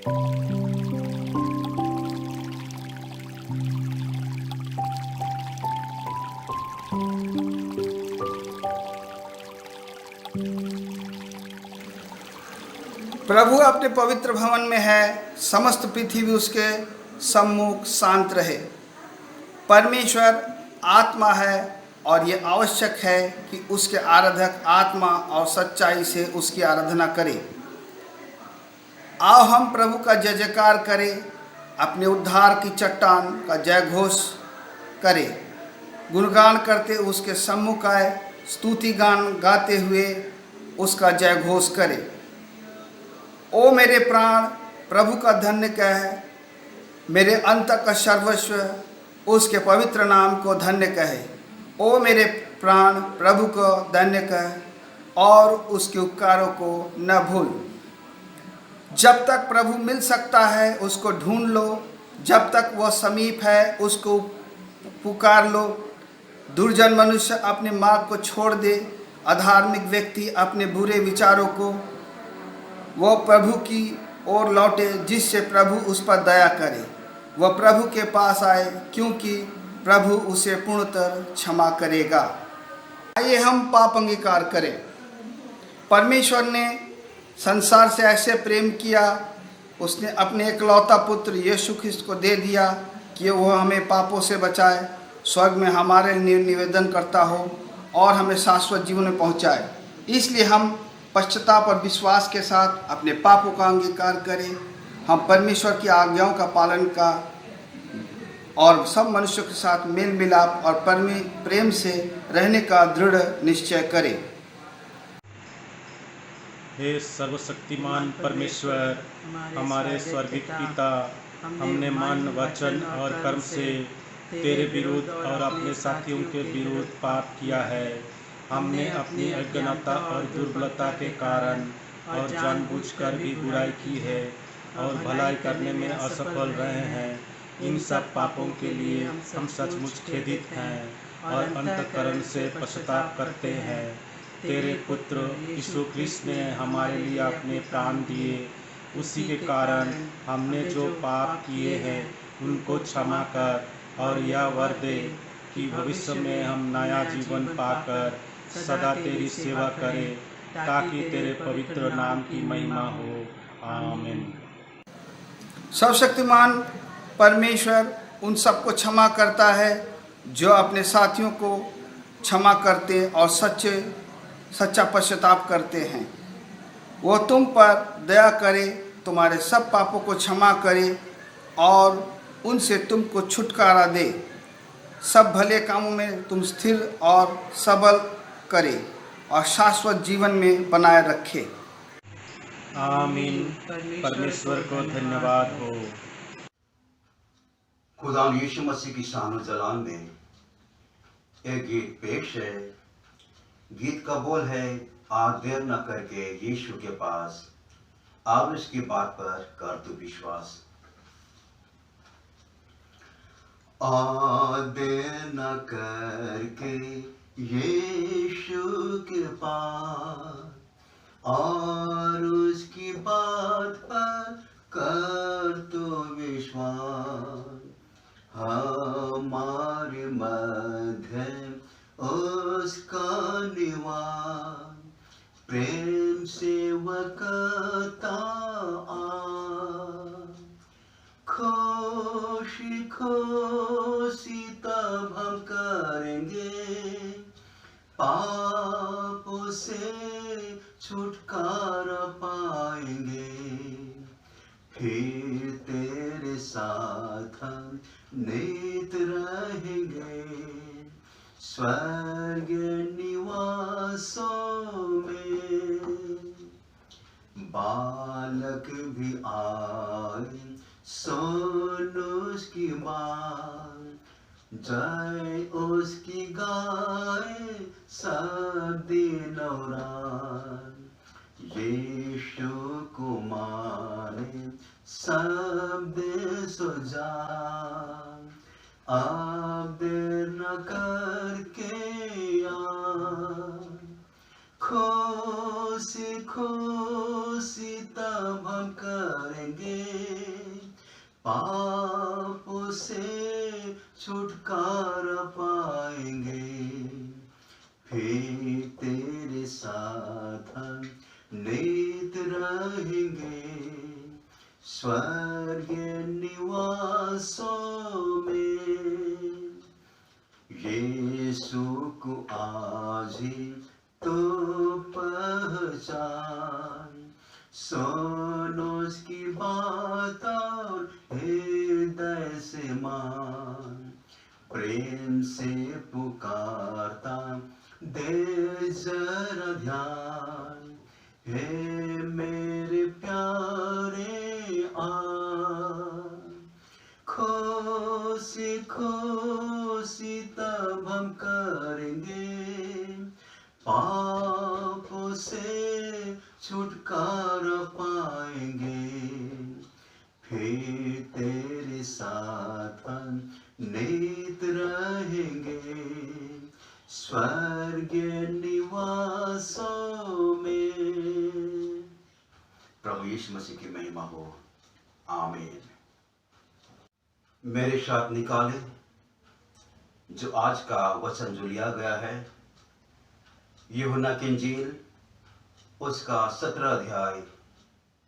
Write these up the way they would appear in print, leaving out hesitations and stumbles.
प्रभु अपने पवित्र भवन में है, समस्त पृथ्वी उसके सम्मुख शांत रहे। परमेश्वर आत्मा है और ये आवश्यक है कि उसके आराधक आत्मा और सच्चाई से उसकी आराधना करें। आओ हम प्रभु का जय जयकार करें, अपने उद्धार की चट्टान का जय घोष करें। गुणगान करते उसके सम्मुख आए, स्तुति गान गाते हुए उसका जय घोष करें। ओ मेरे प्राण प्रभु का धन्य कह, मेरे अंत का सर्वस्व उसके पवित्र नाम को धन्य कहे। ओ मेरे प्राण प्रभु को धन्य कह और उसके उपकारों को न भूल। जब तक प्रभु मिल सकता है उसको ढूंढ लो, जब तक वह समीप है उसको पुकार लो। दुर्जन मनुष्य अपने मार्ग को छोड़ दे, अधार्मिक व्यक्ति अपने बुरे विचारों को वह प्रभु की ओर लौटे, जिससे प्रभु उस पर दया करे। वह प्रभु के पास आए, क्योंकि प्रभु उसे पूर्णतः क्षमा करेगा। आइए हम पाप अंगीकार करें। परमेश्वर ने संसार से ऐसे प्रेम किया, उसने अपने एकलौता पुत्र यीशु ख्रिस्त को दे दिया कि वह हमें पापों से बचाए, स्वर्ग में हमारे लिए निवेदन करता हो और हमें शाश्वत जीवन में पहुँचाए। इसलिए हम पश्चाताप और विश्वास के साथ अपने पापों का अंगीकार करें। हम परमेश्वर की आज्ञाओं का पालन का और सब मनुष्यों के साथ मेल मिलाप और प्रेम से रहने का दृढ़ निश्चय करें। हे सर्वशक्तिमान परमेश्वर, हमारे स्वर्गीय पिता, हमने मन वचन और कर्म से तेरे विरुद्ध और अपने साथियों के विरुद्ध पाप किया है। हमने अपनी अज्ञानता और दुर्बलता के कारण और जानबूझकर भी बुराई की है और भलाई करने में असफल रहे हैं। इन सब पापों के लिए हम सचमुच खेदित हैं और अंतःकरण से पश्चाताप करते हैं। तेरे पुत्र यीशु ख्रिस्त ने हमारे लिए अपने प्राण दिए, उसी के कारण हमने जो पाप किए हैं उनको क्षमा कर और यह वर दे कि भविष्य में हम नया जीवन पाकर सदा तेरी सेवा करें, ताकि तेरे पवित्र नाम की महिमा हो। आमीन। सर्वशक्तिमान परमेश्वर उन सबको क्षमा करता है जो अपने साथियों को क्षमा करते और सच्चा पश्चाताप करते हैं। वह तुम पर दया करे, तुम्हारे सब पापों को क्षमा करे और उनसे तुमको छुटकारा दे। सब भले कामों में तुम स्थिर और सबल करे और शाश्वत जीवन में बनाए रखे। आमीन। परमेश्वर को धन्यवाद हो। खुदा यीशु मसीह की शान जलाल में एक गीत पेश है। गीत का बोल है, आज देर न करके यीशु के पास, आप इसकी बात पर कर तू विश्वास। देर न करके यीशु के पास और उसकी बात पर कर तो विश्वास। हमारे मध्य उसका निवास, प्रेम से वकता खुशी खुशी तब हम करेंगे, पापों से छुटकारा पाएंगे। फिर तेरे साथ हम नित रहेंगे, स्वर्ग निवासों में। बालक भी आए सुन उसकी बात, जय उसकी गाए सब दिन और रात। यीशु को माने सब सो जा, अब देर न करके खुशी खुशी तब हम करेंगे, पापों से छुटकारा पाएंगे, फिर तेरे साथ हम नित रहेंगे स्वर्गीय निवासों में। यीशु को आज ही तो पहचान, सुनो उसकी बात और हृदय से मान, प्रेम से पुकारता दे जरा ध्यान, हे मेरे प्यारे आ, खुशी खुशी तब हम करेंगे, पापों से छुटकारा पाएंगे, फिर तेरे साथ हम नित रहेंगे स्वर्गीय निवासों में। प्रभु यीशु मसीह की महिमा हो, आमीन। मेरे साथ निकाले जो आज का वचन जो लिया गया है, यूहन्ना की इंजील उसका 17 अध्याय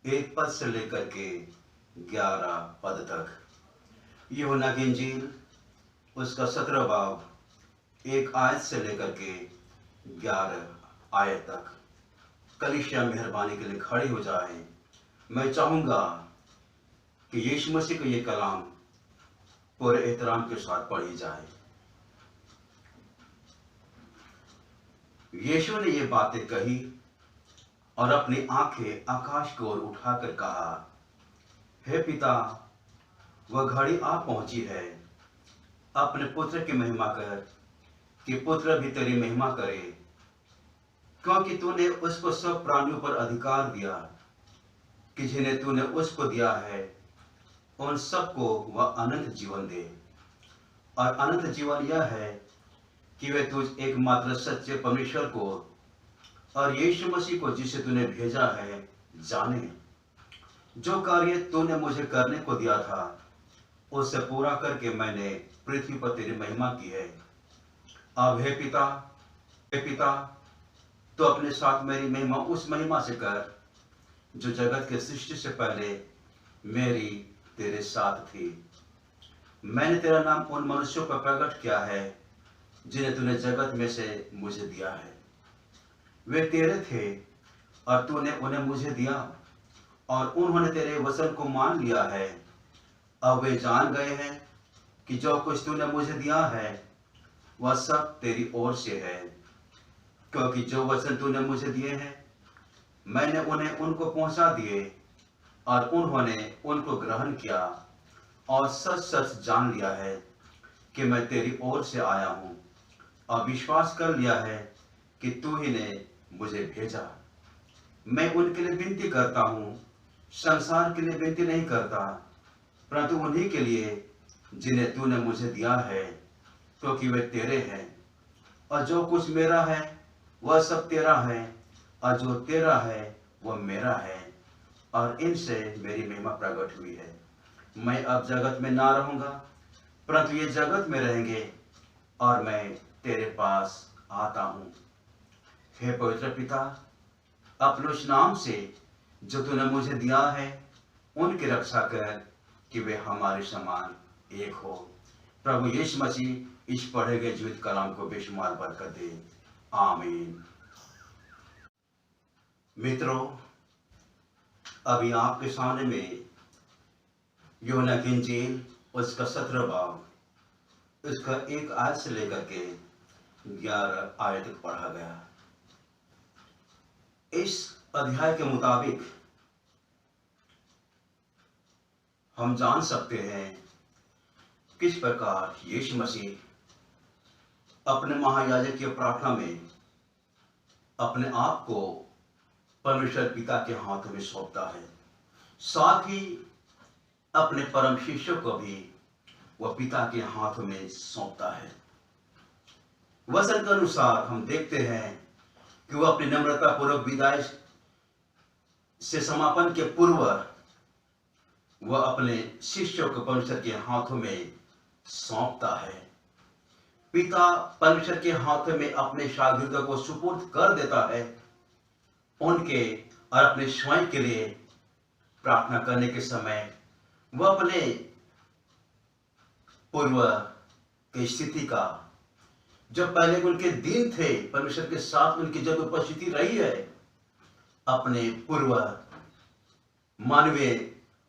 1 पद से लेकर के 11 पद तक। यूहन्ना की इंजील उसका 17 बाब 1 आयत से लेकर के 11 आयत तक। कलीसिया मेहरबानी के लिए खड़े हो जाए। मैं चाहूंगा कि यीशु मसीह का ये कलाम पूरे एहतराम के साथ पढ़ी जाए। यीशु ने ये बातें कही और अपनी आंखें आकाश की ओर उठाकर कहा, हे पिता, वह घड़ी आ पहुंची है, अपने पुत्र की महिमा कर कि पुत्र भी तेरी महिमा करे, क्योंकि तूने उसको सब प्राणियों पर अधिकार दिया कि जिन्हें तूने उसको दिया है उन सबको वह अनंत जीवन दे। और अनंत जीवन यह है कि वे तुझ एकमात्र सच्चे परमेश्वर को और यीशु मसीह को जिसे तूने भेजा है जाने। जो कार्य तूने मुझे करने को दिया था उसे पूरा करके मैंने पृथ्वी पर तेरी महिमा की है। अब हे पिता, तो अपने साथ मेरी महिमा उस महिमा से कर जो जगत के सृष्टि से पहले मेरी तेरे साथ थी। मैंने तेरा नाम उन मनुष्यों पर प्रकट किया है जिन्हें तूने जगत में से मुझे दिया है। वे तेरे थे और तूने उन्हें मुझे दिया और उन्होंने तेरे वचन को मान लिया है। अब वे जान गए हैं कि जो कुछ तूने मुझे दिया है वह सब तेरी ओर से है, क्योंकि जो वचन तूने मुझे दिए हैं मैंने उन्हें उनको पहुंचा दिए और उन्होंने उनको ग्रहण किया और सच सच जान लिया है कि मैं तेरी ओर से आया हूं और विश्वास कर लिया है कि तू ही ने मुझे भेजा। मैं उनके लिए विनती करता हूं, संसार के लिए विनती नहीं करता, परंतु उन्हीं के लिए जिन्हें तूने मुझे दिया है, क्योंकि वे तेरे हैं। और जो कुछ मेरा है वह सब तेरा है और जो तेरा है वह मेरा है और इनसे मेरी महिमा प्रकट हुई है। मैं अब जगत में ना रहूंगा, परंतु ये जगत में रहेंगे और मैं तेरे पास आता हूं। हे पवित्र पिता, अपने उस नाम से जो तूने मुझे दिया है उनकी रक्षा कर कि वे हमारे समान एक हो। प्रभु यीशु मसीह इस पढ़े गए जीवित कलाम को बेशुमार बरकत दे, आमीन। मित्रों, अभी आपके सामने में यूहन्ना की इंजील उसका 17 बाब उसका 1 आयत से लेकर के 11 आयत तक पढ़ा गया। इस अध्याय के मुताबिक हम जान सकते हैं किस प्रकार यीशु मसीह अपने महायाजकीय प्रार्थना में अपने आप को परमेश्वर पिता के हाथों में सौंपता है, साथ ही अपने परम शिष्यों को भी वह पिता के हाथों में सौंपता है। वचन के अनुसार हम देखते हैं कि वह अपनी नम्रता पूर्वक विदाई से समापन के पूर्व वह अपने शिष्यों को परमेश्वर के हाथों में सौंपता है। पिता परमेश्वर के हाथों में अपने शागिर्दों को सुपुर्द कर देता है। उनके और अपने स्वयं के लिए प्रार्थना करने के समय वह अपने पूर्व की स्थिति का, जब पहले उनके दिन थे परमेश्वर के साथ उनकी जब उपस्थिति रही है, अपने पूर्व मानवीय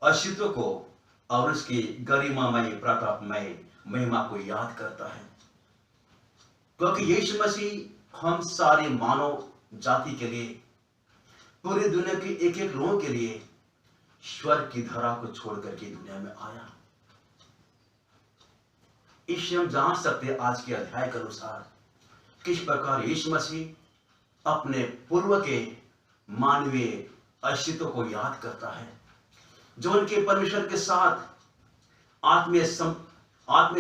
अस्तित्व को और उसकी गरिमामय प्रतापमय महिमा को याद करता है। क्योंकि यीशु मसीह हम सारे मानव जाति के लिए, पूरी दुनिया के एक एक लोगों के लिए स्वर्ग की धरा को छोड़ करके दुनिया में आया। इससे हम जान सकते हैं आज के अध्याय के अनुसार किस प्रकार यीशु मसीह अपने पूर्व के मानवीय अस्तित्व को याद करता है, जो उनके परमेश्वर के साथ आत्मीय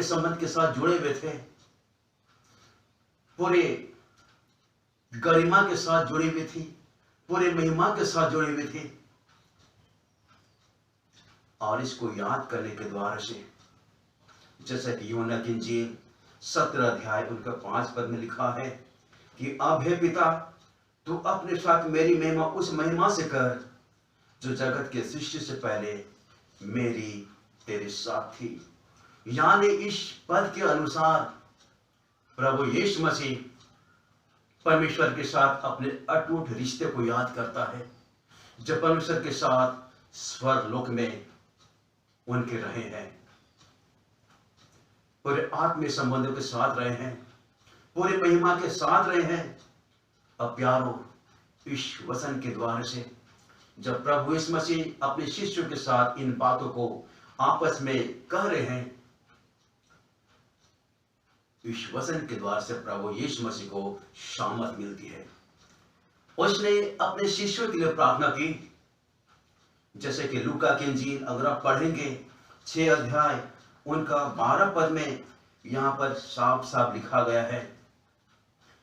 संबंध के साथ जुड़े हुए थे, पूरे गरिमा के साथ जुड़ी हुई थी, पूरे महिमा के साथ जुड़ी हुई थी। और इसको याद करने के द्वारा से, जैसा कि यूहन्ना की इंजील 17 अध्याय उनका 5 पद में लिखा है कि अब हे पिता, तू अपने साथ मेरी महिमा उस महिमा से कर जो जगत के सृष्टि से पहले मेरी तेरे साथ थी। यानी इस पद के अनुसार प्रभु यीशु मसीह परमेश्वर के साथ अपने अटूट रिश्ते को याद करता है, जब परमेश्वर के साथ स्वर्ग लोक में उनके रहे हैं, पूरे आत्मीय संबंधों के साथ रहे हैं, पूरे महिमा के साथ रहे हैं। अब प्यारो, इस वचन के द्वारा से जब प्रभु यीशु मसीह अपने शिष्यों के साथ इन बातों को आपस में कह रहे हैं, इस वचन के द्वारा से प्रभु यीशु मसीह को शामत मिलती है। उसने अपने शिष्यों के लिए प्रार्थना की, जैसे कि लूका की इंजील अगर आप पढ़ेंगे 6 अध्याय उनका 12 पद में यहां पर साफ साफ लिखा गया है।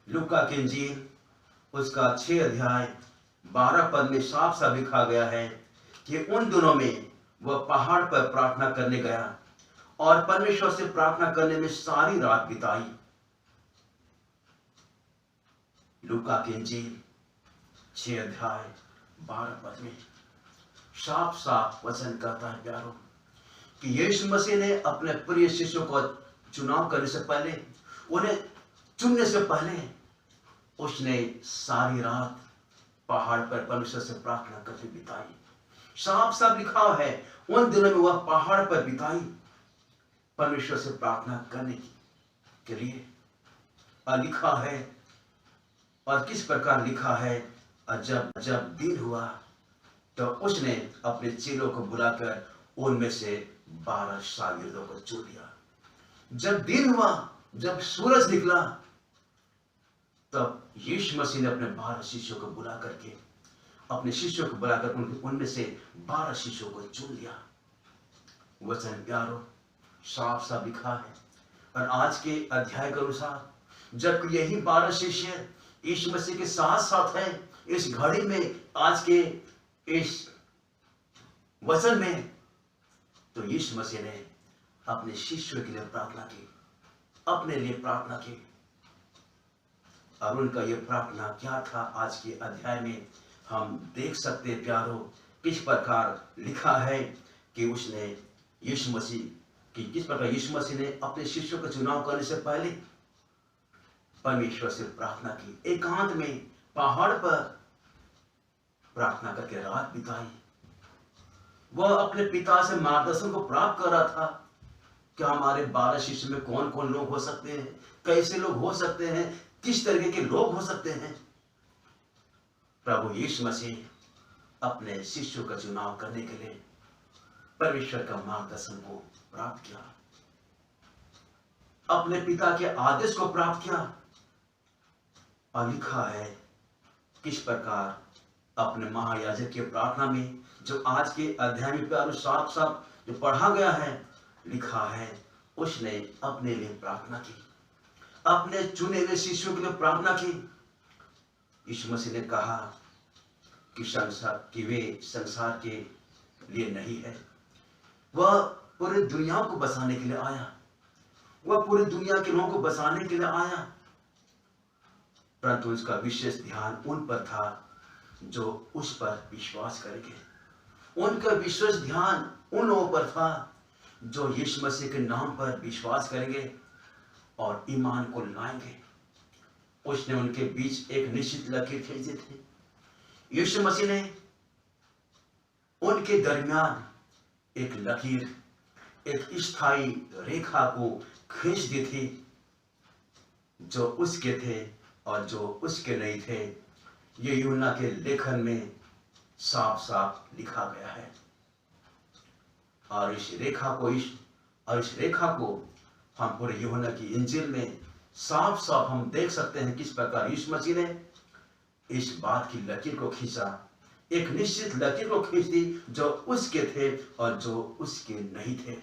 लूका की इंजील उसका 6 अध्याय 12 पद में साफ साफ लिखा गया है कि उन दिनों में वह पहाड़ पर प्रार्थना करने गया और परमेश्वर से प्रार्थना करने में सारी रात बिताई। लूका की इंजील 6 अध्याय 12 पद में साफ साफ वचन कहता है प्यारो कि यीशु मसीह ने अपने प्रिय शिष्यों को चुनाव करने से पहले, उन्हें चुनने से पहले उसने सारी रात पहाड़ पर परमेश्वर से प्रार्थना करके बिताई। साफ साफ लिखा है उन दिनों में वह पहाड़ पर बिताई परमेश्वर से प्रार्थना करने के लिए। और लिखा है, और किस प्रकार लिखा है, जब दिन हुआ तो उसने अपने चेलों को बुलाकर उनमें से 12 शागिर्दों को चुन लिया। जब दिन हुआ, जब सूरज निकला, तब यीशु मसीह ने अपने 12 शिष्यों को बुला करके, अपने शिष्यों को बुलाकर उनमें से 12 शिष्यों को चुन लिया। वचन प्यारो साफ साफ लिखा है। और आज के अध्याय के अनुसार जब यही 12 शिष्य यीशु मसीह के साथ साथ हैं इस घड़ी में, आज के इस वचन में, तो यीशु मसीह ने अपने शिष्यों के लिए प्रार्थना की, अपने लिए प्रार्थना की। और उनका यह प्रार्थना क्या था, आज के अध्याय में हम देख सकते हैं प्यारो किस प्रकार लिखा है कि उसने यीशु मसीह की, किस प्रकार यीशु मसीह ने अपने शिष्यों का चुनाव करने से पहले परमेश्वर से प्रार्थना की, एकांत में पहाड़ पर प्रार्थना करके रात बिताई। वह अपने पिता से मार्गदर्शन को प्राप्त कर रहा था कि हमारे 12 शिष्य में कौन कौन लोग हो सकते हैं, कैसे लोग हो सकते हैं, किस तरीके के लोग हो सकते हैं। प्रभु यीशु मसीह अपने शिष्यों का चुनाव करने के लिए परमेश्वर का मार्गदर्शन को प्राप्त किया, अपने पिता के आदेश को प्राप्त किया। और लिखा है किस प्रकार अपने महायाजक की प्रार्थना में, जो आज के अध्याय में प्यारो साफ साफ जो पढ़ा गया है, लिखा है उसने अपने लिए प्रार्थना की, अपने चुने हुए शिष्यों के लिए प्रार्थना की। यीशु मसीह ने कहा कि वे संसार के लिए नहीं है, वह पूरी दुनिया को बसाने के लिए आया, वह पूरी दुनिया के लोगों को बसाने के लिए आया, परंतु उसका विशेष ध्यान उन पर था जो उस पर विश्वास करेंगे। उनका विशेष ध्यान उन लोगों पर था जो यीशु मसीह के नाम पर विश्वास करेंगे और ईमान को लाएंगे। उसने उनके बीच एक निश्चित लकीर खींच दी थी। यीशु मसीह ने उनके दरमियान एक लकीर, एक स्थायी रेखा को खींच दी थी। जो उसके थे और जो उसके नहीं थे, ये यूहन्ना के लेखन में साफ साफ लिखा गया है। और इस रेखा को हम पूरे यूहन्ना की इंजील में साफ साफ हम देख सकते हैं किस प्रकार यीशु मसीह ने इस बात की लकीर को खींचा, एक निश्चित लकीर को खींच दी जो उसके थे और जो उसके नहीं थे।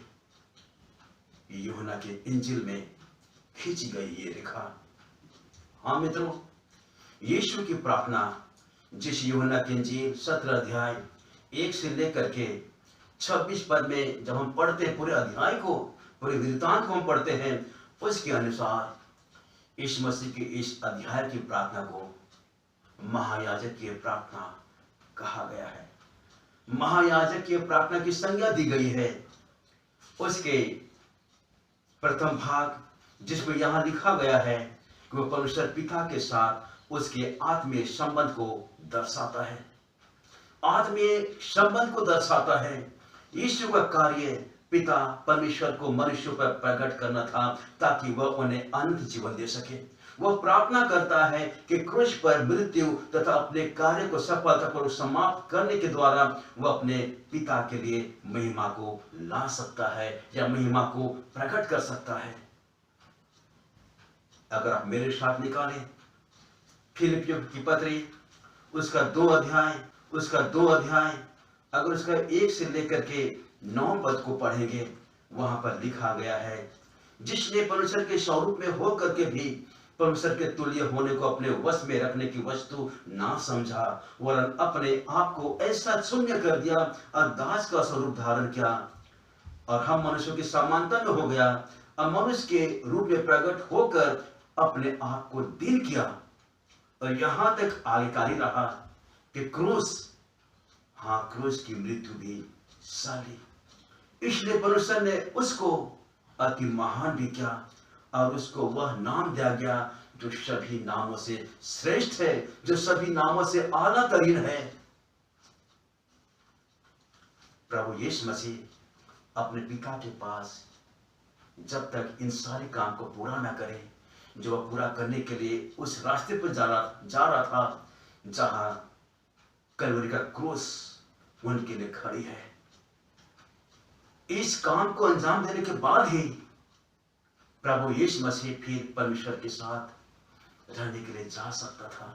यूहन्ना के इंजील में खींची गई ये रेखा। हाँ मित्रों, यीशु की प्रार्थना जिस यूहन्ना की इंजील 17 अध्याय 1 से लेकर के 26 पद में जब हम पढ़ते हैं, पूरे अध्याय को, पूरे वृत्तांत को हम पढ़ते हैं, उसके अनुसार यीशु मसीह की इस अध्याय की प्रार्थना को महायाजक की प्रार्थना कहा गया है। महायाजक की प्रार्थना की संज्ञा दी गई है। उसके प्रथम भाग जिसमें यहां लिखा गया है कि वो परमेश्वर पिता के साथ उसके आत्मीय संबंध को दर्शाता है, आत्मीय संबंध को दर्शाता है। यीशु का कार्य पिता परमेश्वर को मनुष्य पर प्रकट करना था ताकि वह उन्हें अनंत जीवन दे सके। वह प्रार्थना करता है कि क्रूस पर मृत्यु तथा अपने कार्य को सफलतापूर्वक समाप्त करने के द्वारा वह अपने पिता के लिए महिमा को ला सकता है या महिमा को प्रकट कर सकता है। अगर आप मेरे साथ निकालें फिलिपियों की पत्री, उसका 2 अध्याय अगर उसका 1 से लेकर के 9 पद को पढ़ेंगे, वहां पर लिखा गया है, जिसने परमेश्वर के स्वरूप में होकर के भी परमेश्वर के तुल्य होने को अपने वश में रखने की वस्तु ना समझा, वरन अपने आप को ऐसा शून्य कर दिया और दास का स्वरूप धारण किया और हम मनुष्यों की समानता में हो गया और मनुष्य के रूप में प्रकट होकर अपने आप को दीन किया और यहां तक आज्ञाकारी रहा कि क्रूस की मृत्यु भी साली। इसलिए परमेश्वर ने उसको अति महान भी किया और उसको वह नाम दिया गया जो सभी नामों से श्रेष्ठ है, जो सभी नामों से आला तरीन है। प्रभु यीशु मसीह अपने पिता के पास जब तक इन सारे काम को पूरा ना करे, जो वह पूरा करने के लिए उस रास्ते पर जा रहा था जहां कलवरी का क्रूस उनके लिए खड़ी है। इस काम को अंजाम देने के बाद ही प्रभु यीशु मसीह फिर परमेश्वर के साथ रहने के लिए जा सकता था।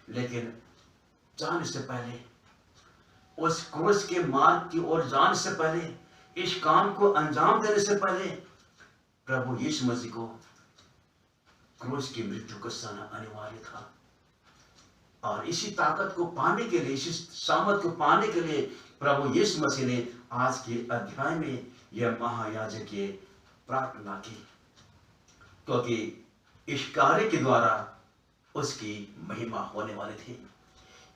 लेकिन जाने से पहले, उस क्रूस के मार्ग की ओर जाने से पहले, इस काम को अंजाम देने से पहले प्रभु यीशु मसीह को क्रूस की मृत्यु को सहना अनिवार्य था। और इसी ताकत को पाने के लिए, इसी सामर्थ को पाने के लिए प्रभु यीशु मसीह ने आज के अध्याय में यह महायाजक की प्रार्थना की, क्योंकि इस कार्य के द्वारा उसकी महिमा होने वाली थी।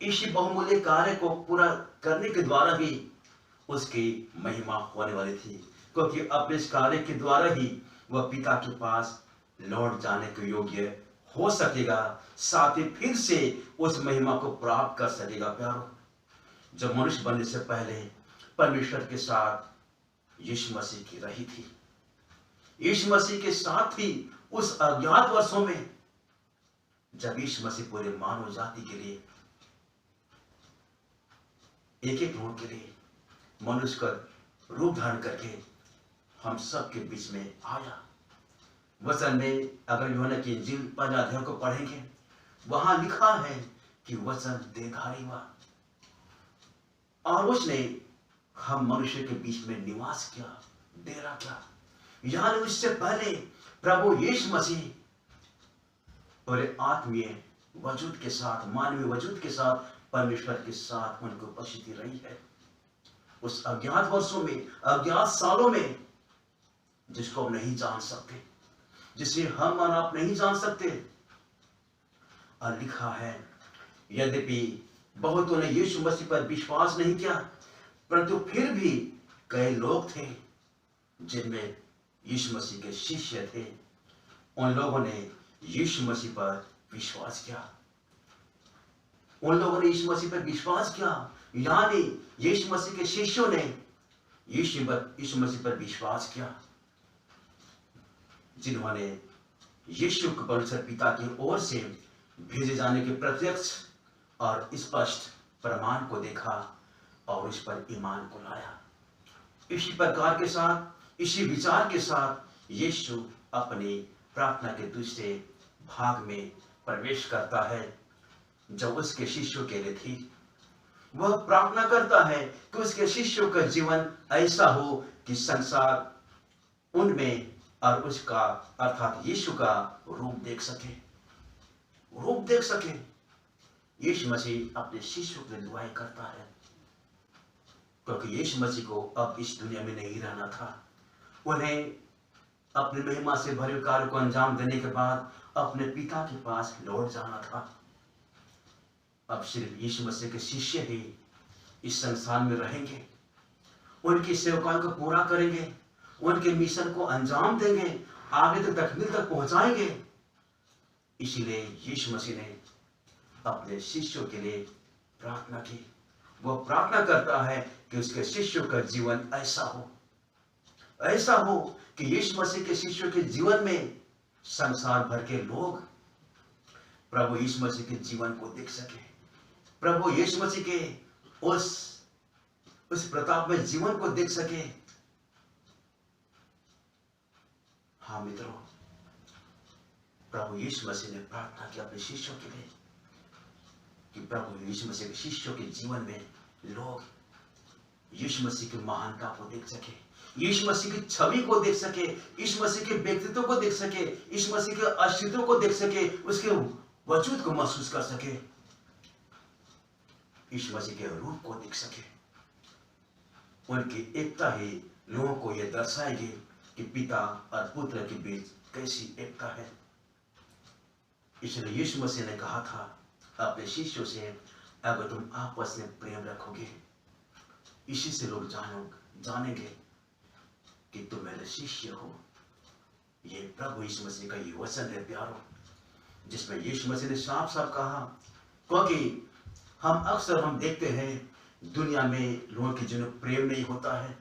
इसी बहुमूल्य कार्य को पूरा करने के द्वारा ही उसकी महिमा होने वाली थी, क्योंकि अपने इस कार्य के द्वारा ही वह पिता के पास लौट जाने के योग्य हो सकेगा, साथ ही फिर से उस महिमा को प्राप्त कर सकेगा। प्यारो, जो मनुष्य बनने से पहले परमेश्वर के साथ यीशु मसीह की रही थी, यीशु मसीह के साथ ही उस अज्ञात वर्षों में जब यीशु मसीह पूरे मानव जाति के लिए, एक एक लोगों के लिए मनुष्य का रूप धारण करके हम सबके बीच में आया। वचन में अगर यूहन्ना की इंजील 5 अध्याय को पढ़ेंगे, वहां लिखा है कि वचन देहधारी हुआ और उसने हम मनुष्य के बीच में निवास किया, डेरा किया। यानी उससे पहले प्रभु यीशु मसीह पूरे आत्मीय वजूद के साथ, मानवीय वजूद के साथ, परमेश्वर के साथ उनकी उपस्थिति रही है। उस अज्ञात वर्षों में, अज्ञात सालों में, जिसको हम नहीं जान सकते, जिसे हम और आप नहीं जान सकते। और लिखा है, यद्यपि बहुतों ने यीशु मसीह पर विश्वास नहीं किया, परंतु फिर भी कई लोग थे जिनमें यीशु मसीह के शिष्य थे। उन लोगों ने यीशु मसीह पर विश्वास किया। उन लोगों ने यीशु मसीह पर विश्वास किया, यानी यीशु मसीह के शिष्यों ने यीशु मसीह पर विश्वास किया, जिन्होंने यीशु को परमेश्वर पिता की ओर से भेजे जाने के प्रत्यक्ष और स्पष्ट प्रमाण को देखा और उस पर ईमान को लाया। इसी प्रकार के साथ, इसी विचार के साथ यीशु अपनी प्रार्थना के दूसरे भाग में प्रवेश करता है, जो उसके शिष्यों के लिए थी। वह प्रार्थना करता है कि उसके शिष्यों का जीवन ऐसा हो कि संसार उनमें और उसका अर्थात यीशु का रूप देख सके, रूप देख सके। यीशु मसीह अपने शिष्यों के लिए दुआएं करता है, क्योंकि यीशु मसीह को अब इस दुनिया में नहीं रहना था। उन्हें अपनी महिमा से भरे कार्य को अंजाम देने के बाद अपने पिता के पास लौट जाना था। अब सिर्फ यीशु मसीह के शिष्य ही इस संसार में रहेंगे, उनकी सेवकाओं को पूरा करेंगे, उनके मिशन को अंजाम देंगे, आगे तक तकमील तक पहुंचाएंगे। इसीलिए यीशु मसीह ने अपने शिष्यों के लिए प्रार्थना की। वह प्रार्थना करता है कि उसके शिष्यों का जीवन ऐसा हो, ऐसा हो कि यीशु मसीह के शिष्यों के जीवन में संसार भर के लोग प्रभु यीशु मसीह के जीवन को देख सके, प्रभु यीशु मसीह के उस प्रताप में जीवन को देख सके। हाँ मित्रों, प्रभु यीशु मसीह ने प्रार्थना की अपने शिष्यों के लिए कि प्रभु यीशु मसीह के शिष्यों के जीवन में लोग यीशु मसीह की महानता को देख सके, यीशु मसीह की छवि को देख सके, यीशु मसीह के व्यक्तित्व को देख सके, यीशु मसीह के अस्तित्व को देख सके, उसके वजूद को महसूस कर सके, यीशु मसीह के रूप को देख सके। उनकी एकता ही लोगों को यह दर्शाएगी कि पिता और पुत्र के बीच कैसी एकता है। इसलिए यीशु मसीह ने कहा था अपने शिष्यों से, अगर तुम आपस में प्रेम रखोगे, इसी से लोग जानेंगे कि तुम मेरे शिष्य हो। ये प्रभु यीशु मसीह का ये वचन है प्यारो, जिसमें यीशु मसीह ने साफ साफ कहा, क्योंकि हम देखते हैं दुनिया में लोगों के जिन्हें प्रेम नहीं होता है,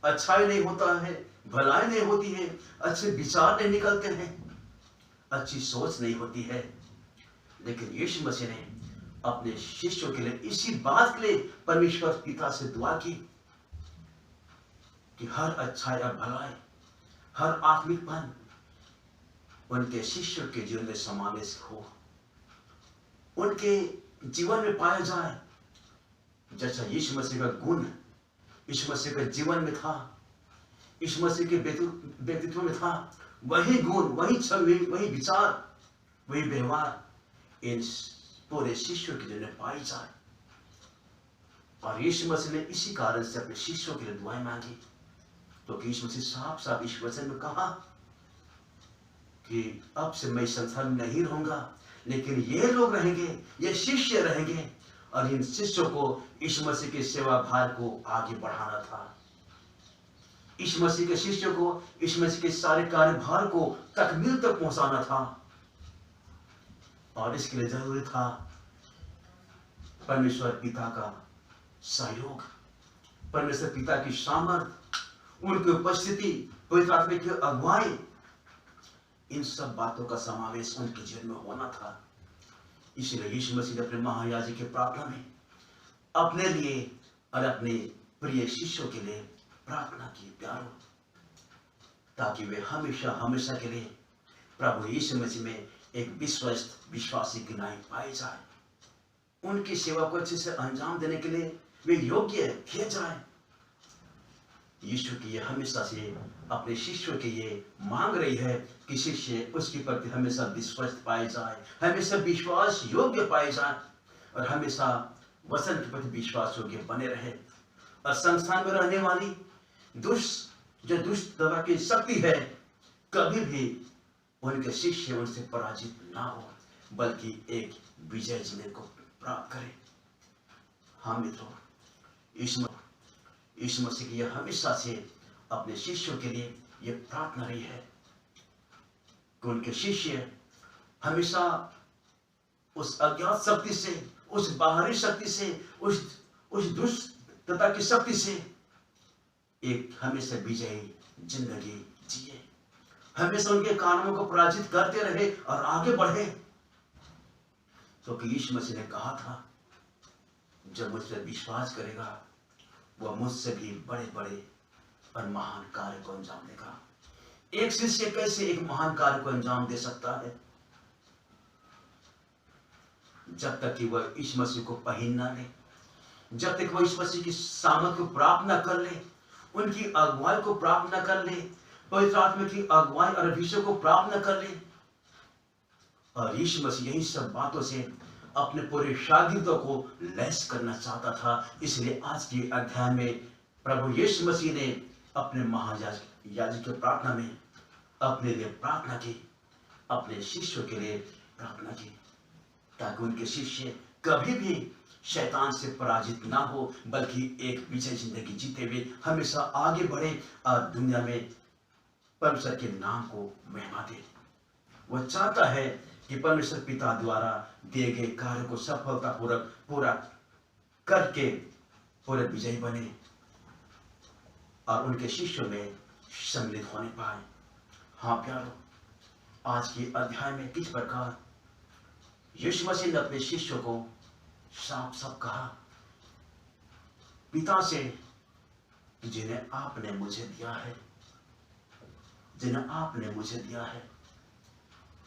अच्छाई नहीं होता है, भलाई नहीं होती है, अच्छे विचार नहीं निकलते हैं, अच्छी सोच नहीं होती है। लेकिन यीशु मसीह ने अपने शिष्यों के लिए इसी बात के लिए परमेश्वर पिता से दुआ की कि हर अच्छाई और भलाई, हर आत्मिकपन उनके शिष्यों के जीवन में समावेश हो, उनके जीवन में पाया जाए। जैसा यीशु मसीह का गुण यीशु मसीह के जीवन में था, यीशु मसीह के व्यक्तित्व में था, वही गुण, वही छवि, वही विचार, वही व्यवहार इन पूरे शिष्यों के लिए पाई जाए। और यीशु मसीह ने इसी कारण से अपने शिष्यों के लिए दुआएं मांगी, तो यीशु मसीह साफ साफ इस वचन में कहा कि अब से मैं संसार में नहीं रहूंगा, लेकिन ये लोग रहेंगे, ये शिष्य रहेंगे। और इन शिष्यों को यीशु मसीह के सेवा भार को आगे बढ़ाना था। यीशु मसीह के शिष्यों को यीशु मसीह के सारे कार्यभार को तकमील तक पहुंचाना था। और इसके लिए जरूरी था परमेश्वर पिता का सहयोग, परमेश्वर पिता की सामर्थ, उनकी उपस्थिति, पवित्र आत्मा की अगुवाई, इन सब बातों का समावेश उनके जीवन में होना था। इसलिए यीशु मसीह ने अपने महायाजक की प्रार्थना में अपने लिए और अपने प्रिय शिष्यों के लिए प्रार्थना की प्यारो, ताकि वे हमेशा हमेशा के लिए प्रभु यीशु मसीह में एक विश्वस्त विश्वासी गिनाई पाई जाए, उनकी सेवा को अच्छे से अंजाम देने के लिए वे योग्य किए जाए। यीशु की ये हमेशा से अपने शिष्यों के ये मांग रही है कि शिष्य उसके प्रति हमेशा विश्वस्त पाए जाए, हमेशा विश्वास योग्य पाए जाए और हमेशा वचन के प्रति विश्वास योग्य बने रहे। और संसार में रहने वाली दुष्ट तरह की शक्ति है, कभी भी उनके शिष्य उनसे पराजित ना हो, बल्कि एक विजय जीने को प्राप्त करें। हाँ मित्रों, यीशु मसीह की यह हमेशा से अपने शिष्यों के लिए यह प्रार्थना रही है कि उनके शिष्य हमेशा उस अज्ञात शक्ति से, उस बाहरी शक्ति से, उस दुष्टता की शक्ति से एक हमेशा विजयी जिंदगी जिए, हमेशा उनके कानों को पराजित करते रहे और आगे बढ़े। क्योंकि यीशु मसीह ने कहा था, जब मुझ पर विश्वास करेगा वह मुझसे भी बड़े बड़े और महान कार्य को अंजाम देगा। एक शिष्य कैसे एक महान कार्य को अंजाम दे सकता है? जब तक कि वह यीशु मसीह को पहन ना ले, जब तक वह यीशु मसीह की सामर्थ को प्राप्त न कर ले, उनकी अगुवाई को प्राप्त न कर ले, पवित्र आत्मा की अगुवाई और अभिषेक को प्राप्त न कर ले। और यीशु मसीह यही सब बातों से अपने पूरे शागिर्दों को लैस करना चाहता था। इसलिए आज के अध्याय में प्रभु यीशु मसीह ने अपने महायाजक की प्रार्थना में अपने लिए प्रार्थना की, अपने शिष्यों के लिए प्रार्थना की, ताकि उनके शिष्य कभी भी शैतान से पराजित ना हो, बल्कि एक विजय जिंदगी जीते हुए हमेशा आगे बढ़े और दुनिया में परमेश्वर के नाम को महिमा दे। वह चाहता है कि परमेश्वर पिता द्वारा दिए गए कार्य को सफलतापूर्वक पूरा करके पूरे विजयी बने और उनके शिष्यों में सम्मिलित होने पाए। हाँ प्यारो, आज के अध्याय में किस प्रकार यीशु मसीह ने अपने शिष्यों को साफ साफ कहा, पिता से जिन्हें आपने मुझे दिया है, जिन्हें आपने मुझे दिया है।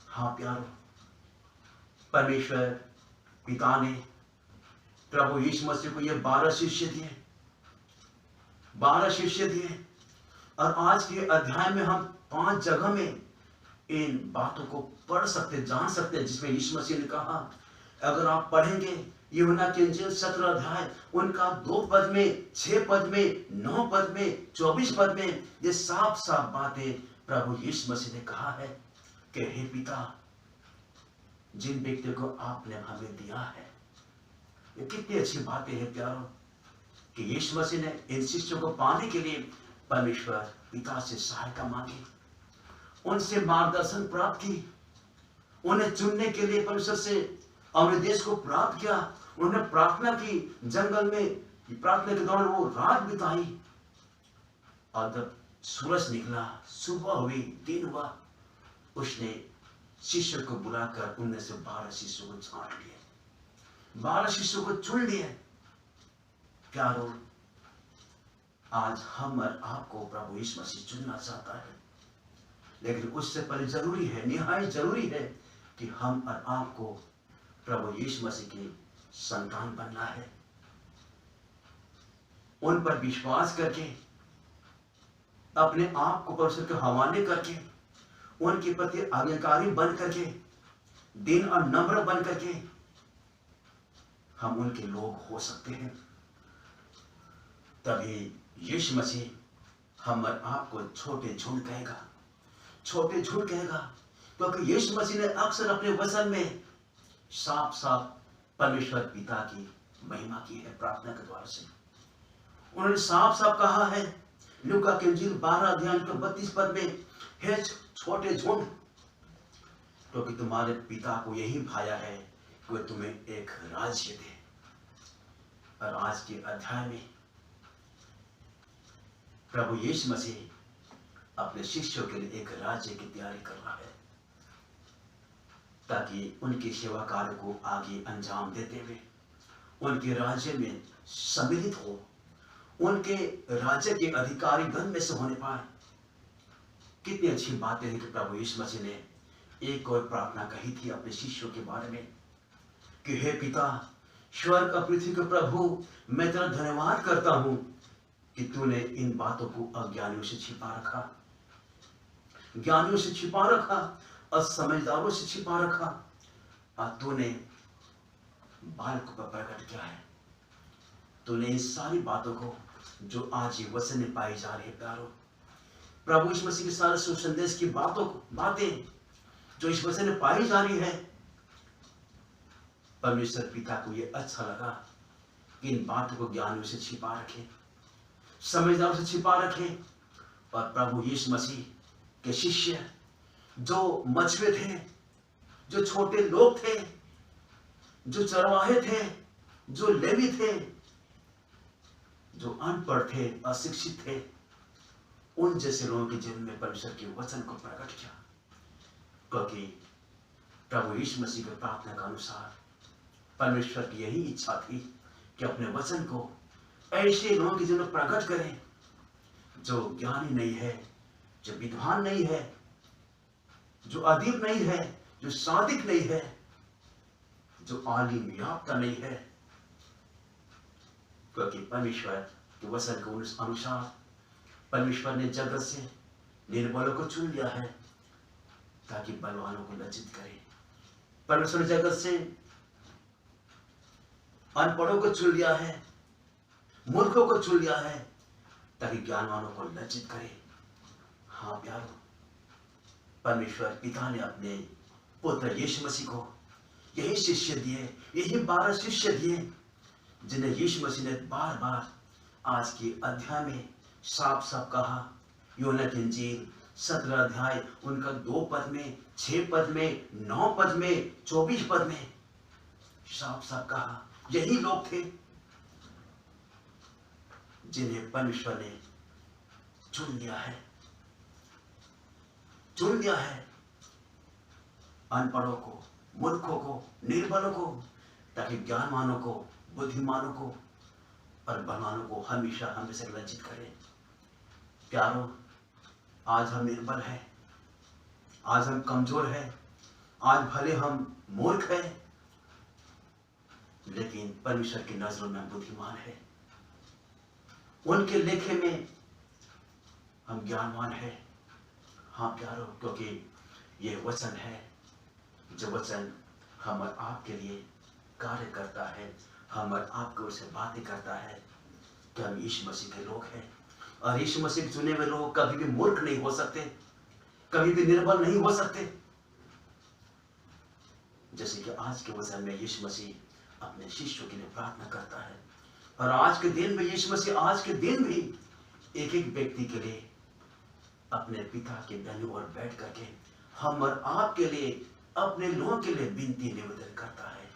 हाँ प्यारो, परमेश्वर पिता ने प्रभु यीशु मसीह को ये 12 शिष्य दिए, 12 शिष्य दिए। और आज के अध्याय में हम 5 जगह में इन बातों को पढ़ सकते, जान सकते हैं, जिसमें यीशु मसीह ने कहा, अगर आप पढ़ेंगे यूहन्ना की इंजील 17 अध्याय, उनका 2 पद में, 6 पद में, 9 पद में, 24 पद में ये साफ साफ बातें प्रभु यीशु मसीह ने कहा है कि हे पिता, जिन व्यक्तियों को आपने हमें दिया है। ये कितनी अच्छी बातें हैं प्यारो, कि यीशु मसीह ने इन शिष्यों को पाने के लिए परमेश्वर पिता से सहायता मांगी, उनसे मार्गदर्शन प्राप्त की, उन्हें चुनने के लिए परमेश्वर से अपने देश को प्राप्त किया। उन्होंने प्रार्थना की, जंगल में प्रार्थना के दौरान वो रात बिताई, और जब सूरज निकला, सुबह हुई, दिन हुआ, उसने शिष्य को बुलाकर उनमें से 12 शिष्यों को छांट लिए, 12 शिष्यों को चुन लिए। प्यारो, आज हम और आपको प्रभु यीशु मसीह चुनना चाहता है, लेकिन उससे पहले जरूरी है, निहायत जरूरी है कि हम और आपको प्रभु यीशु मसीह की संतान बनना है। उन पर विश्वास करके, अपने आप को परमेश्वर के हवाले करके, उनके प्रति आज्ञाकारी बन करके, दीन और नम्र बन करके हम उनके लोग हो सकते हैं। तभी यीशु मसीह हम और आपको छोटे झुंड कहेगा, छोटे झुंड कहेगा, क्योंकि यीशु मसीह ने अक्सर अपने वचन में साफ साफ परमेश्वर पिता की महिमा की है प्रार्थना के द्वारा से। उन्होंने साफ साफ कहा है लूका की इंजील 12 अध्याय के 32 पद में, हे छोटे झुंड, क्योंकि तुम्हारे पिता को यही भाया है कि वह तुम्हें एक राज्य दे। और आज के अध्याय में प्रभु यीशु मसीह अपने शिष्यों के लिए एक राज्य की तैयारी कर रहा है, ताकि उनके सेवा कार्य को आगे अंजाम देते हुए उनके राज्य में सम्मिलित हो, उनके राज्य के अधिकारी गण में से होने पाए। कितनी अच्छी बातें हैं कि प्रभु यीशु मसीह ने एक और प्रार्थना कही थी अपने शिष्यों के बारे में कि हे पिता, स्वर्ग और पृथ्वी के प्रभु, मैं तेरा धन्यवाद करता हूं कि तूने इन बातों को अज्ञानियों से छिपा रखा, ज्ञानियों से छिपा रखा और समझदारों से छिपा रखा, और तूने बालकों पर प्रकट किया है। तूने इन सारी बातों को जो आज ये वचन में पाई जा रही है प्यारो। प्रभु यीशु मसीह के सारे सुसंदेश की बातें जो इस वचन में पाई जा रही है, परमेश्वर पिता को ये अच्छा लगा कि इन बातों को ज्ञान में से छिपा रखे, समझदार से छिपा रखे। और प्रभु यीशु मसीह के शिष्य जो मछुए थे, जो छोटे लोग थे, जो चरवाहे थे, जो लेवी थे, जो अनपढ़ थे, अशिक्षित थे, उन जैसे लोगों के जीवन में परमेश्वर के वचन को प्रकट किया। क्योंकि प्रभु यीशु मसीह के प्रार्थना का अनुसार परमेश्वर की यही इच्छा थी कि अपने वचन को ऐसे लोगों के जीवन में प्रकट करें जो ज्ञानी नहीं है, जो विद्वान नहीं है, जो अदीब नहीं है, जो सादिक नहीं है, जो आलिम याफ्ता नहीं है। क्योंकि परमेश्वर के वचन के अनुसार परमेश्वर ने जगत से निर्बलों को चुन लिया है ताकि बलवानों को लज्जित करे। परमेश्वर ने जगत से अनपढ़ों को चुन लिया है, मूर्खों को चुन लिया है ताकि ज्ञानवानों को लज्जित करे। हाँ प्यारो, परमेश्वर पिता ने अपने पुत्र यीशु मसीह को यही शिष्य दिए, यही 12 शिष्य दिए, जिन्हें यीशु मसीह ने बार बार आज के अध्याय में साफ साफ कहा। यूहन्ना की इंजील 17 अध्याय उनका 2 पद में, 6 पद में, 9 पद में, 24 पद में साफ साफ कहा। यही लोग थे जिन्हें परमेश्वर ने चुन लिया है, चुन लिया है। अनपढ़ों को, मूर्खों को, निर्बलों को, ताकि ज्ञानवानों को, बुद्धिमानों को और बलवानों को हमेशा हमेशा लज्जित करें। प्यारो, आज हम निर्बल हैं, आज हम कमजोर हैं, आज भले हम मूर्ख हैं, लेकिन परमेश्वर की नजरों में बुद्धिमान है। उनके लेखे में हम ज्ञानवान हैं। हाँ प्यारो, क्योंकि ये वचन है जो वचन हम और आपके लिए कार्य करता है, हम और आपके ओर से बातें करता है कि हम यीशु मसीह के लोग हैं। और यीशु मसीह के चुने हुए लोग कभी भी मूर्ख नहीं हो सकते, कभी भी निर्बल नहीं हो सकते। जैसे कि आज के वचन में यीशु मसीह अपने शिष्यों के लिए प्रार्थना करता है। और आज के दिन में यीशु मसीह आज के दिन भी एक एक व्यक्ति के लिए अपने पिता के दाहिनी ओर बैठ करके हम और आपके लिए, अपने लोगों के लिए विनती निवेदन करता है,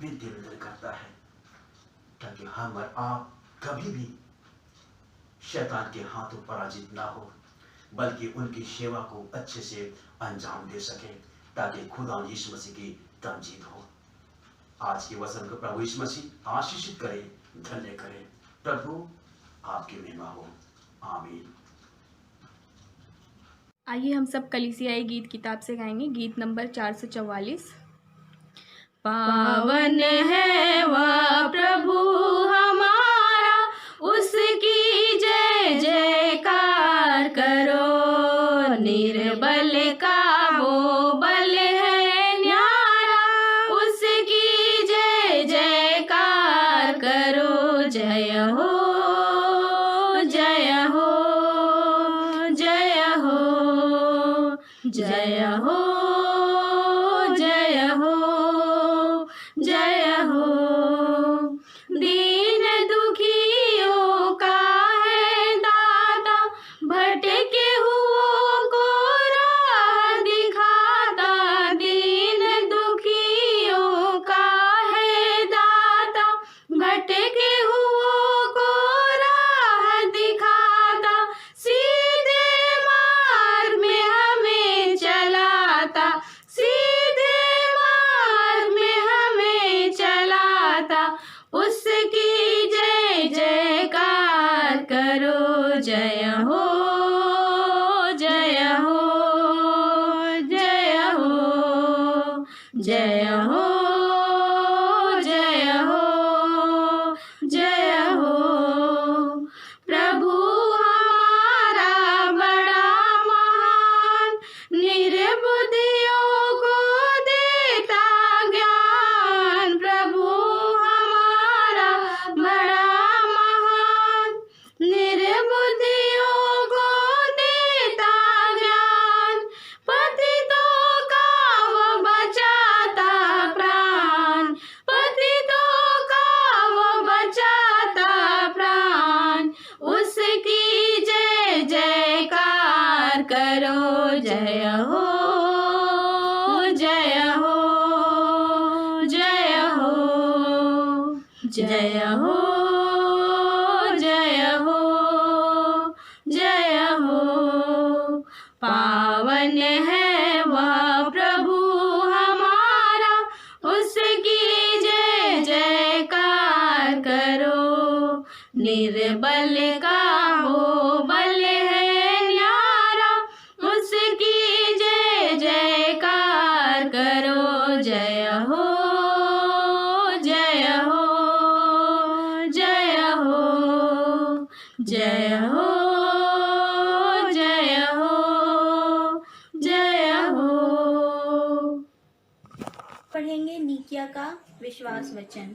विनती निवेदन करता है, ताकि हम और आप कभी भी शैतान के हाथों पराजित ना हो, बल्कि उनकी सेवा को अच्छे से अंजाम दे सके, ताकि खुदा यीशु मसीह की तमजीद हो। आज के वचन को प्रभु यीशु मसीह आशीषित करे, धन्य करे। प्रभु आपकी महिमा हो। आमीन। आइए हम सब कलीसियाई गीत किताब से गाएंगे गीत नंबर 444। पावन है वह प्रभु हमारा, उसकी जय जयकार करो। निर्बल का वो बल है न्यारा, उसकी जय जयकार करो। जय हो, जय हो, जय हो, जय हो, जय हो, जय हो। दीन दुखियों का है दाता, भटके हुओं को राह दिखाता। दीन दुखियों का है दाता, भटके हुओं को राह दिखाता। सीधे मार्ग में हमें चलाता, सीधे मार्ग में हमें चलाता। उसकी जय जयकार करो। जय हो, जय हो, जय हो, जय हो, जय हो, जय हो। प्रभु हमारा बड़ा महान, निर्बुद्धियों को देता ज्ञान। प्रभु हमारा बड़ा महान, का हो बल है न्यारा, उसकी जय जयकार करो। जय हो जय हो जय हो जय हो जय हो जय हो। पढ़ेंगे नीकिया का विश्वास वचन।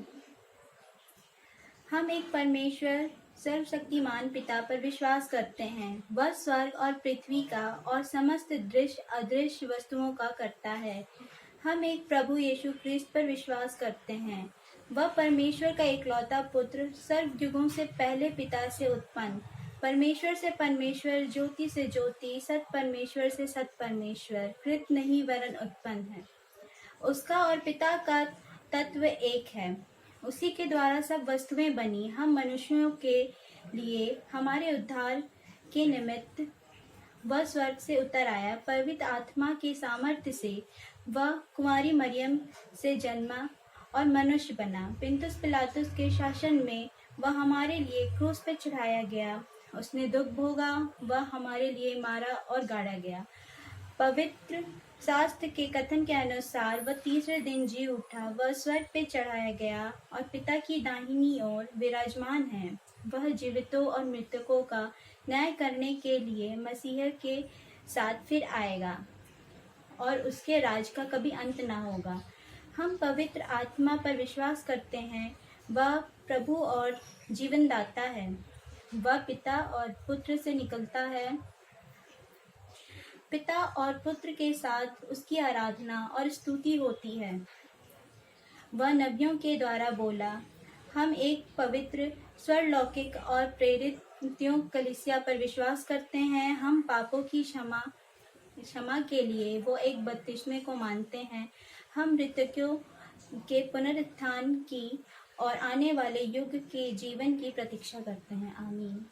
हम एक परमेश्वर सर्वशक्तिमान पिता पर विश्वास करते हैं। वह स्वर्ग और पृथ्वी का और समस्त दृश्य अदृश्य वस्तुओं का करता है। हम एक प्रभु यीशु ख्रिस्त पर विश्वास करते हैं। वह परमेश्वर का एकलौता पुत्र, सर्व युगों से पहले पिता से उत्पन्न, परमेश्वर से परमेश्वर, ज्योति से ज्योति, सत परमेश्वर से सत परमेश्वर, कृत नहीं वरन उत्पन्न है। उसका और पिता का तत्व एक है। उसी के द्वारा सब वस्तुएं बनी। हम मनुष्यों के लिए हमारे उद्धार के निमित्त वह स्वर्ग से उतर आया। पवित्र आत्मा के सामर्थ्य से वह कुंवारी मरियम से जन्मा और मनुष्य बना। पिंतुस पिलातुस के शासन में वह हमारे लिए क्रूस पर चढ़ाया गया। उसने दुख भोगा, वह हमारे लिए मारा और गाड़ा गया। पवित्र शास्त्र के कथन के अनुसार वह तीसरे दिन जी उठा। वह स्वर्ग पे चढ़ाया गया और पिता की दाहिनी ओर विराजमान है। वह जीवितों और मृतकों का न्याय करने के लिए मसीह के साथ फिर आएगा और उसके राज का कभी अंत ना होगा। हम पवित्र आत्मा पर विश्वास करते हैं। वह प्रभु और जीवनदाता है। वह पिता और पुत्र से निकलता है। पिता और पुत्र के साथ उसकी आराधना और स्तुति होती है। वह नबियों के द्वारा बोला। हम एक पवित्र स्वर्लौकिक और प्रेरित कलीसिया पर विश्वास करते हैं। हम पापों की क्षमा के लिए वो एक बपतिस्मे को मानते हैं। हम मृतकों के पुनरुत्थान की और आने वाले युग के जीवन की प्रतीक्षा करते हैं। आमीन।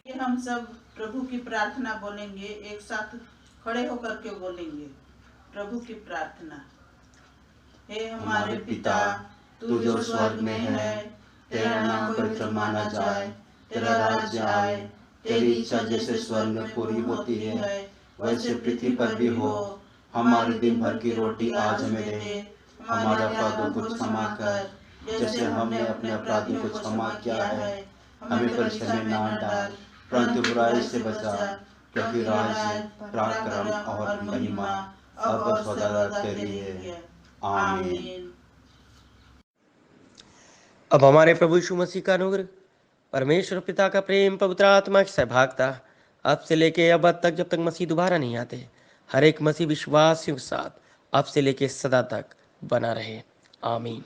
हम सब प्रभु की प्रार्थना बोलेंगे, एक साथ खड़े होकर के बोलेंगे प्रभु की प्रार्थना। हे हमारे पिता, तू जो स्वर्ग में है, तेरा नाम पवित्र माना जाए, तेरा राज्य आए, तेरी इच्छा जैसे स्वर्ग में पूरी होती है वैसे पृथ्वी पर भी हो। हमारे दिन भर की रोटी आज हमें दे। हमारे अपराधों को क्षमा कर जैसे हमने अपने अपराधियों को क्षमा किया है। हमें परीक्षा में ना डाल, परंतु बुराई से बचा, क्योंकि राज्य, पराक्रम और महिमा अब सदा तेरी है। आमीन। अब हमारे प्रभु यीशु मसीह का अनुग्रह, परमेश्वर पिता का प्रेम, पवित्र आत्मा की सहभागिता अब से लेके अब तक, जब तक मसीह दोबारा नहीं आते, हर एक मसीह विश्वासियों के साथ अब से लेके सदा तक बना रहे। आमीन।